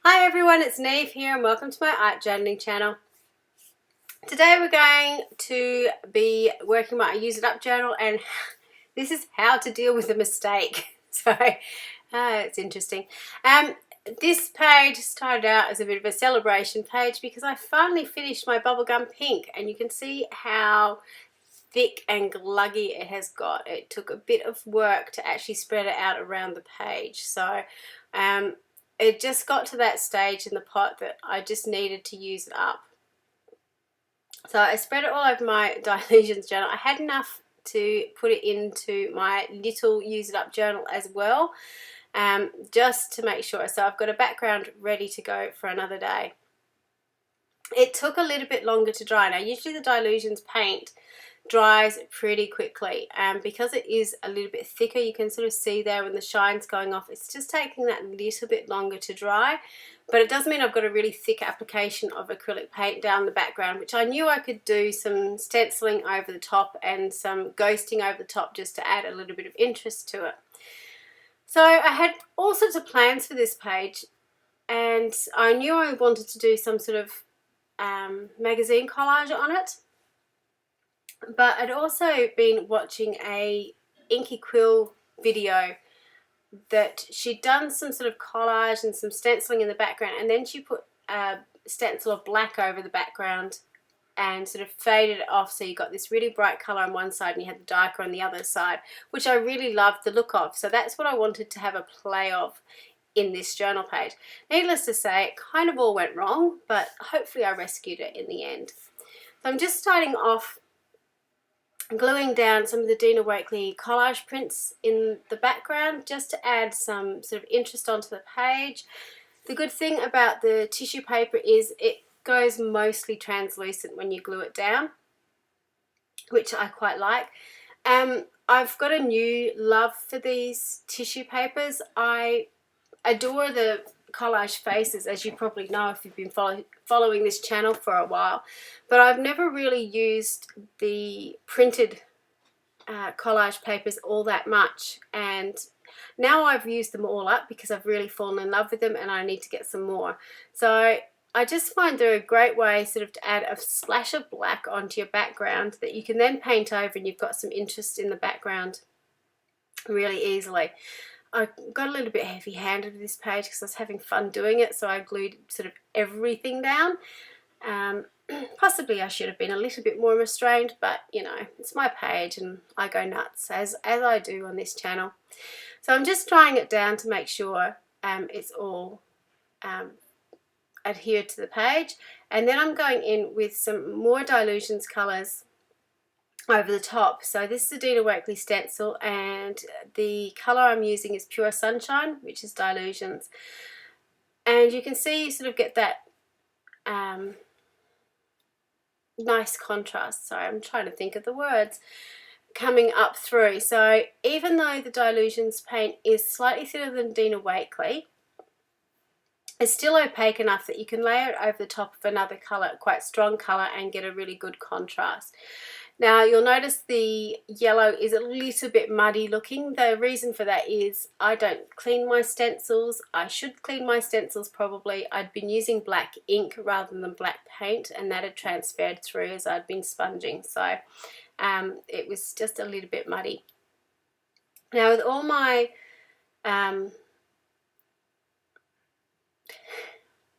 Hi everyone, it's Niamh here and welcome to my art journaling channel. Today we're going to be working my Use It Up journal, and this is how to deal with a mistake. So it's interesting. This page started out as a bit of a celebration page because I finally finished my bubblegum pink, and you can see how thick and gluggy it has got. It took a bit of work to actually spread it out around the page. So it just got to that stage in the pot that I just needed to use it up. So I spread it all over my Dilutions journal. I had enough to put it into my little Use It Up journal as well, just to make sure. So I've got a background ready to go for another day. It took a little bit longer to dry. Now usually the Dilutions paint dries pretty quickly, because it is a little bit thicker. You can sort of see there when the shine's going off, it's just taking that little bit longer to dry, but it does mean I've got a really thick application of acrylic paint down the background, which I knew I could do some stenciling over the top and some ghosting over the top just to add a little bit of interest to it. So I had all sorts of plans for this page, and I knew I wanted to do some sort of magazine collage on it. But I'd also been watching a Inky Quill video that she'd done some sort of collage and some stenciling in the background, and then she put a stencil of black over the background and sort of faded it off, so you got this really bright colour on one side and you had the darker on the other side, which I really loved the look of. So that's what I wanted to have a play of in this journal page. Needless to say, it kind of all went wrong, but hopefully I rescued it in the end. So I'm just starting off gluing down some of the Dina Wakley collage prints in the background just to add some sort of interest onto the page. The good thing about the tissue paper is it goes mostly translucent when you glue it down, which I quite like. I've got a new love for these tissue papers. I adore the collage faces, as you probably know if you've been following this channel for a while, but I've never really used the printed collage papers all that much, and now I've used them all up because I've really fallen in love with them and I need to get some more. So I just find they're a great way sort of to add a splash of black onto your background that you can then paint over, and you've got some interest in the background really easily. I got a little bit heavy-handed with this page because I was having fun doing it, so I glued sort of everything down. Possibly I should have been a little bit more restrained, but you know, it's my page and I go nuts as I do on this channel. So I'm just drying it down to make sure it's all adhered to the page, and then I'm going in with some more Dilutions colours over the top. So this is a Dina Wakley stencil, and the colour I'm using is Pure Sunshine, which is Dilutions, and you can see you sort of get that nice contrast. Sorry, I'm trying to think of the words coming up through. So even though the Dilutions paint is slightly thinner than Dina Wakley, it's still opaque enough that you can layer it over the top of another colour, quite strong colour, and get a really good contrast. Now you'll notice the yellow is a little bit muddy looking. The reason for that is I don't clean my stencils. I should clean my stencils probably. I'd been using black ink rather than black paint, and that had transferred through as I'd been sponging. So it was just a little bit muddy. Now with all my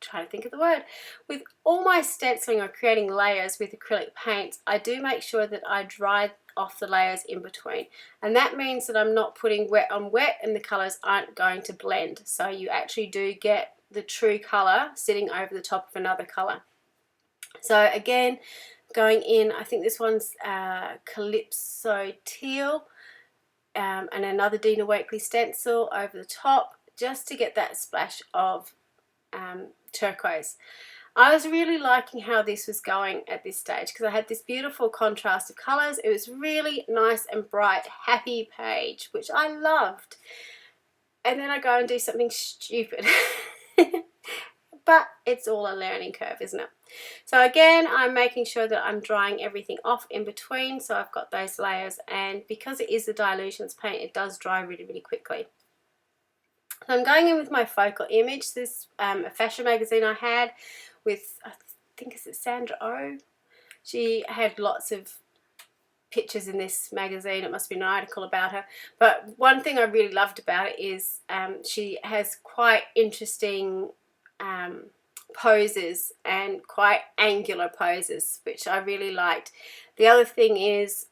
trying to think of the word. With all my stenciling or creating layers with acrylic paints, I do make sure that I dry off the layers in between, and that means that I'm not putting wet on wet and the colours aren't going to blend, so you actually do get the true colour sitting over the top of another colour. So again, going in, I think this one's Calypso Teal, and another Dina Wakley stencil over the top just to get that splash of turquoise. I was really liking how this was going at this stage because I had this beautiful contrast of colours. It was really nice and bright, happy page, which I loved. And then I go and do something stupid. But it's all a learning curve, isn't it? So again, I'm making sure that I'm drying everything off in between, so I've got those layers, and because it is the Dilutions paint, it does dry really, really quickly. So I'm going in with my focal image. This a fashion magazine I had with, I think it's Sandra Oh. She had lots of pictures in this magazine. It must be an article about her. But one thing I really loved about it is she has quite interesting poses and quite angular poses, which I really liked. The other thing is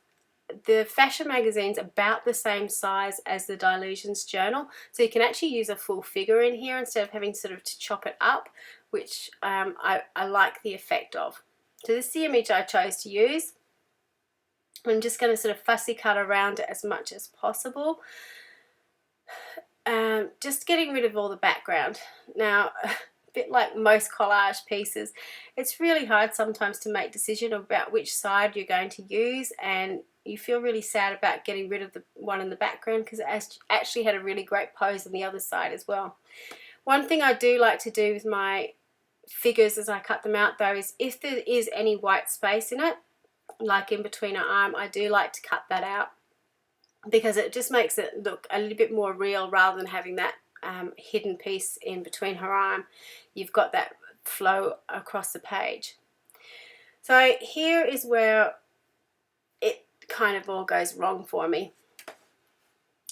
the fashion magazine's about the same size as the Dilutions journal, so you can actually use a full figure in here instead of having sort of to chop it up, which I like the effect of. So this is the image I chose to use. I'm just going to sort of fussy cut around it as much as possible, just getting rid of all the background. Now, a bit like most collage pieces, it's really hard sometimes to make decision about which side you're going to use, and you feel really sad about getting rid of the one in the background because it actually had a really great pose on the other side as well. One thing I do like to do with my figures as I cut them out though is if there is any white space in it, like in between her arm, I do like to cut that out because it just makes it look a little bit more real rather than having that hidden piece in between her arm. You've got that flow across the page. So here is where it kind of all goes wrong for me.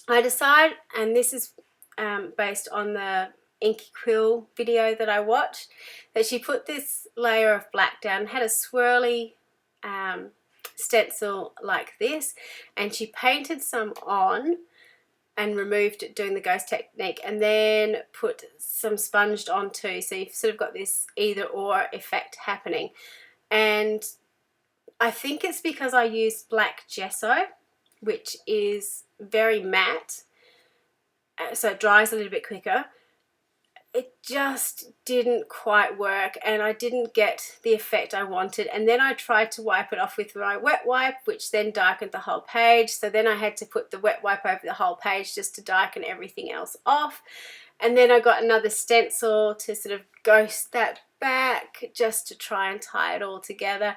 I decide, and this is based on the Inky Quill video that I watched, that she put this layer of black down, had a swirly stencil like this, and she painted some on and removed it doing the ghost technique, and then put some sponged on too, so you've sort of got this either or effect happening. And I think it's because I used black gesso, which is very matte, so it dries a little bit quicker. It just didn't quite work, and I didn't get the effect I wanted. And then I tried to wipe it off with my wet wipe, which then darkened the whole page. So then I had to put the wet wipe over the whole page just to darken everything else off. And then I got another stencil to sort of ghost that back just to try and tie it all together.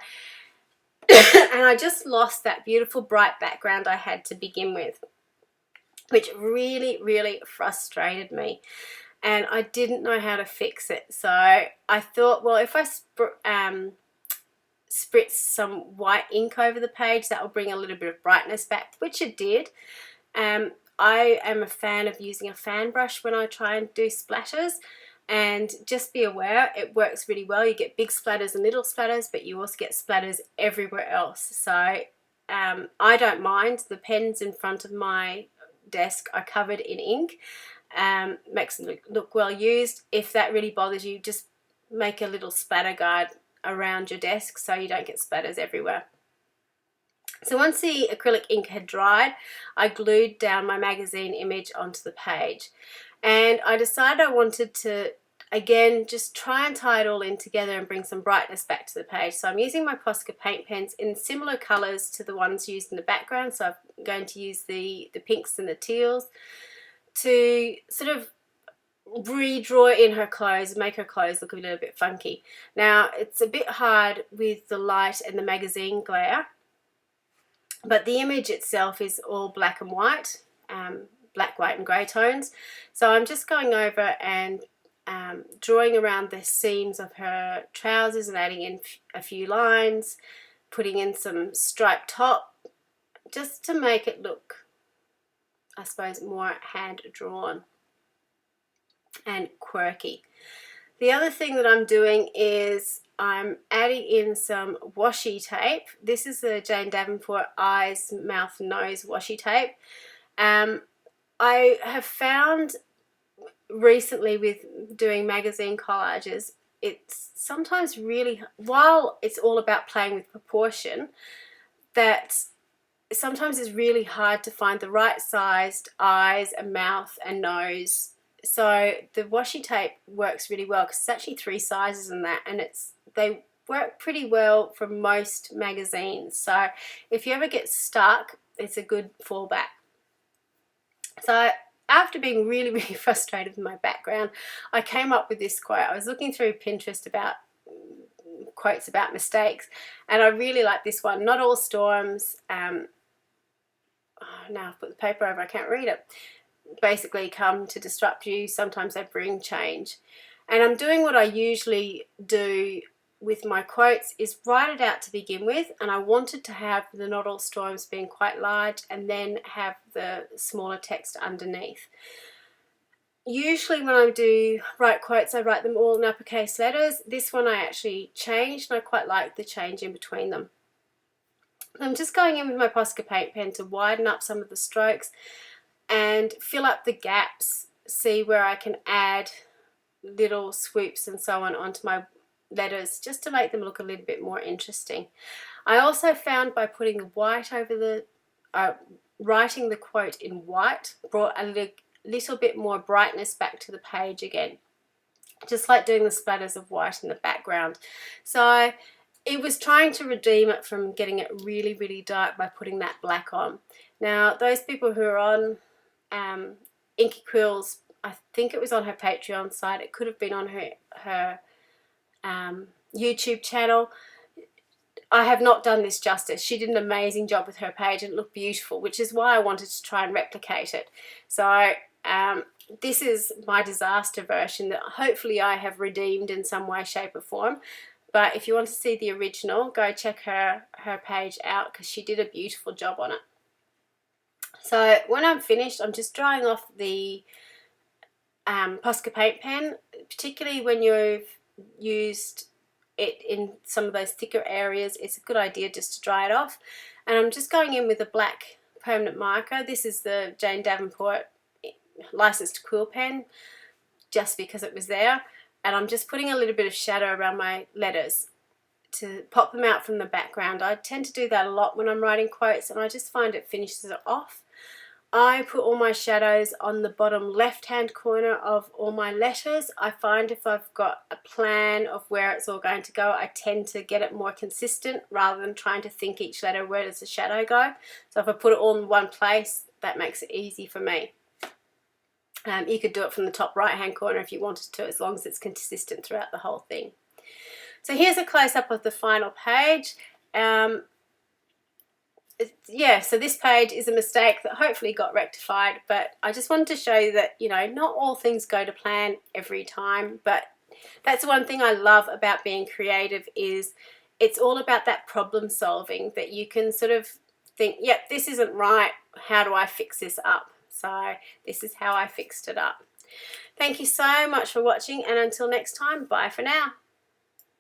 And I just lost that beautiful bright background I had to begin with, which really, really frustrated me. And I didn't know how to fix it. So I thought, well, if I spritz some white ink over the page, that will bring a little bit of brightness back, which it did. I am a fan of using a fan brush when I try and do splatters. And just be aware, it works really well. You get big splatters and little splatters, but you also get splatters everywhere else. So I don't mind. The pens in front of my desk are covered in ink. Makes them look well used. If that really bothers you, just make a little splatter guard around your desk so you don't get splatters everywhere. So once the acrylic ink had dried, I glued down my magazine image onto the page, and I decided I wanted to again just try and tie it all in together and bring some brightness back to the page. So I'm using my Posca paint pens in similar colours to the ones used in the background, so I'm going to use the pinks and the teals to sort of redraw in her clothes, make her clothes look a little bit funky. Now, it's a bit hard with the light and the magazine glare, but the image itself is all black and white, black, white and grey tones. So I'm just going over and drawing around the seams of her trousers and adding in a few lines, putting in some striped top, just to make it look, I suppose, more hand-drawn and quirky. The other thing that I'm doing is I'm adding in some washi tape. This is the Jane Davenport Eyes, Mouth, Nose washi tape. I have found recently with doing magazine collages, it's sometimes really, while it's all about playing with proportion, that sometimes it's really hard to find the right sized eyes and mouth and nose. So the washi tape works really well because it's actually 3 sizes in that, and they work pretty well for most magazines. So if you ever get stuck, it's a good fallback. So after being really, really frustrated with my background, I came up with this quote. I was looking through Pinterest about quotes about mistakes, and I really like this one. Not all storms, now I've put the paper over, I can't read it. basically come to disrupt you. Sometimes they bring change. And I'm doing what I usually do with my quotes, is write it out to begin with, and I wanted to have the not all storms being quite large and then have the smaller text underneath. Usually when I do write quotes, I write them all in uppercase letters. This one I actually changed, and I quite like the change in between them. I'm just going in with my Posca paint pen to widen up some of the strokes and fill up the gaps, see where I can add little swoops and so on onto my letters, just to make them look a little bit more interesting. I also found by putting the white over the writing the quote in white brought a little bit more brightness back to the page again, just like doing the splatters of white in the background. So it was trying to redeem it from getting it really, really dark by putting that black on. Now, those people who are on Inky Quills, I think it was on her Patreon site, it could have been on her YouTube channel. I have not done this justice. She did an amazing job with her page and it looked beautiful, which is why I wanted to try and replicate it. So this is my disaster version that hopefully I have redeemed in some way, shape or form. But if you want to see the original, go check her page out, because she did a beautiful job on it. So when I'm finished, I'm just drying off the Posca paint pen, particularly when you've used it in some of those thicker areas. It's a good idea just to dry it off. And I'm just going in with a black permanent marker. This is the Jane Davenport licensed quill pen, just because it was there. And I'm just putting a little bit of shadow around my letters to pop them out from the background. I tend to do that a lot when I'm writing quotes, and I just find it finishes it off. I put all my shadows on the bottom left-hand corner of all my letters. I find if I've got a plan of where it's all going to go, I tend to get it more consistent rather than trying to think each letter, where does the shadow go? So if I put it all in one place, that makes it easy for me. You could do it from the top right-hand corner if you wanted to, as long as it's consistent throughout the whole thing. So here's a close-up of the final page. Yeah, so this page is a mistake that hopefully got rectified, but I just wanted to show you that, you know, not all things go to plan every time, but that's one thing I love about being creative, is it's all about that problem solving, that you can sort of think, yep, this isn't right, how do I fix this up? So this is how I fixed it up. Thank you so much for watching, and until next time, bye for now.